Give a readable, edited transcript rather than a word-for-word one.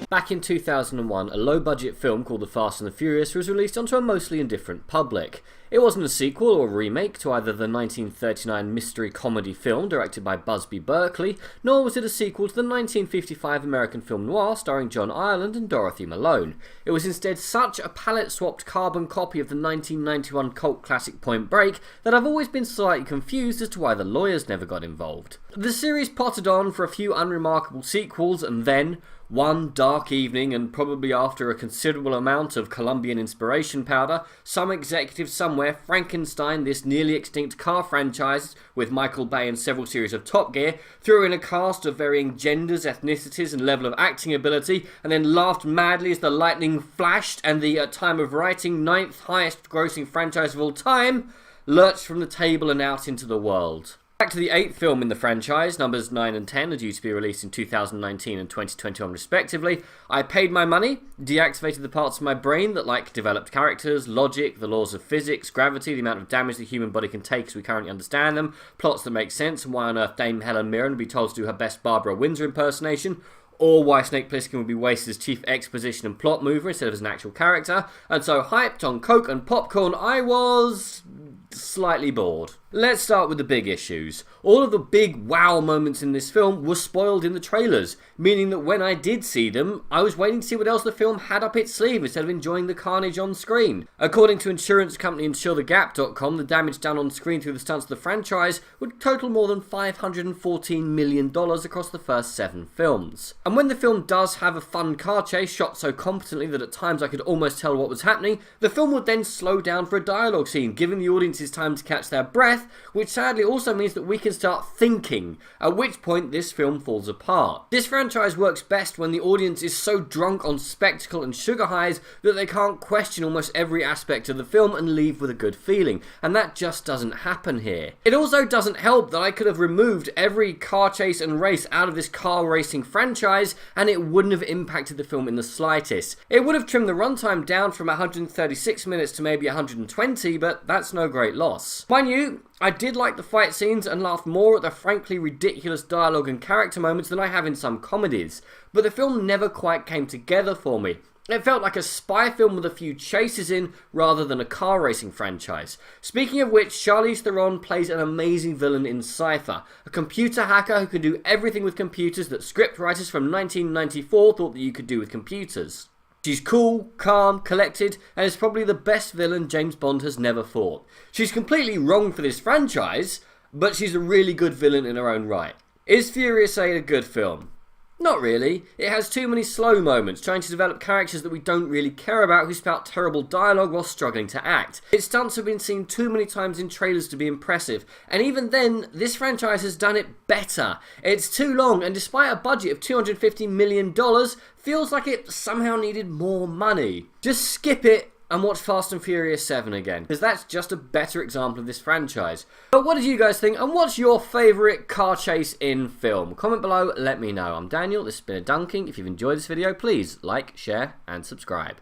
Back in 2001, a low-budget film called The Fast and the Furious was released onto a mostly indifferent public. It wasn't a sequel or a remake to either the 1939 mystery comedy film directed by Busby Berkeley, nor was it a sequel to the 1955 American film noir starring John Ireland and Dorothy Malone. It was instead such a palette-swapped carbon copy of the 1991 cult classic Point Break that I've always been slightly confused as to why the lawyers never got involved. The series pottered on for a few unremarkable sequels, and then, one dark evening, and probably after a considerable amount of Colombian inspiration powder, some executive somewhere Frankenstein this nearly extinct car franchise with Michael Bay and several series of Top Gear, threw in a cast of varying genders, ethnicities and level of acting ability, and then laughed madly as the lightning flashed and the, at time of writing, 9th highest grossing franchise of all time, lurched from the table and out into the world. Back to the 8th film in the franchise, numbers 9 and 10 are due to be released in 2019 and 2021 respectively. I paid my money, deactivated the parts of my brain that like developed characters, logic, the laws of physics, gravity, the amount of damage the human body can take as we currently understand them, plots that make sense, and why on earth Dame Helen Mirren would be told to do her best Barbara Windsor impersonation, or why Snake Plissken would be wasted as chief exposition and plot mover instead of as an actual character. And so, hyped on Coke and popcorn, I was slightly bored. Let's start with the big issues. All of the big wow moments in this film were spoiled in the trailers, meaning that when I did see them, I was waiting to see what else the film had up its sleeve instead of enjoying the carnage on screen. According to insurance company InsureTheGap.com, the damage done on screen through the stunts of the franchise would total more than $514 million across the first 7 films. And when the film does have a fun car chase shot so competently that at times I could almost tell what was happening, the film would then slow down for a dialogue scene, giving the audiences time to catch their breath, which sadly also means that we can start thinking, at which point this film falls apart. This franchise works best when the audience is so drunk on spectacle and sugar highs that they can't question almost every aspect of the film and leave with a good feeling, and that just doesn't happen here. It also doesn't help that I could have removed every car chase and race out of this car racing franchise and it wouldn't have impacted the film in the slightest. It would have trimmed the runtime down from 136 minutes to maybe 120, but that's no great loss. Mind you, I did like the fight scenes and laughed more at the frankly ridiculous dialogue and character moments than I have in some comedies, but the film never quite came together for me. It felt like a spy film with a few chases in, rather than a car racing franchise. Speaking of which, Charlize Theron plays an amazing villain in Cypher, a computer hacker who can do everything with computers that scriptwriters from 1994 thought that you could do with computers. She's cool, calm, collected, and is probably the best villain James Bond has never fought. She's completely wrong for this franchise, but she's a really good villain in her own right. Is Furious 8 a good film? Not really. It has too many slow moments, trying to develop characters that we don't really care about who spout terrible dialogue while struggling to act. Its stunts have been seen too many times in trailers to be impressive, and even then, this franchise has done it better. It's too long, and despite a budget of $250 million, feels like it somehow needed more money. Just skip it and watch Fast and Furious 7 again, because that's just a better example of this franchise. But what did you guys think, and what's your favourite car chase in film? Comment below, let me know. I'm Daniel, this has been A Dunking. If you've enjoyed this video, please like, share and subscribe.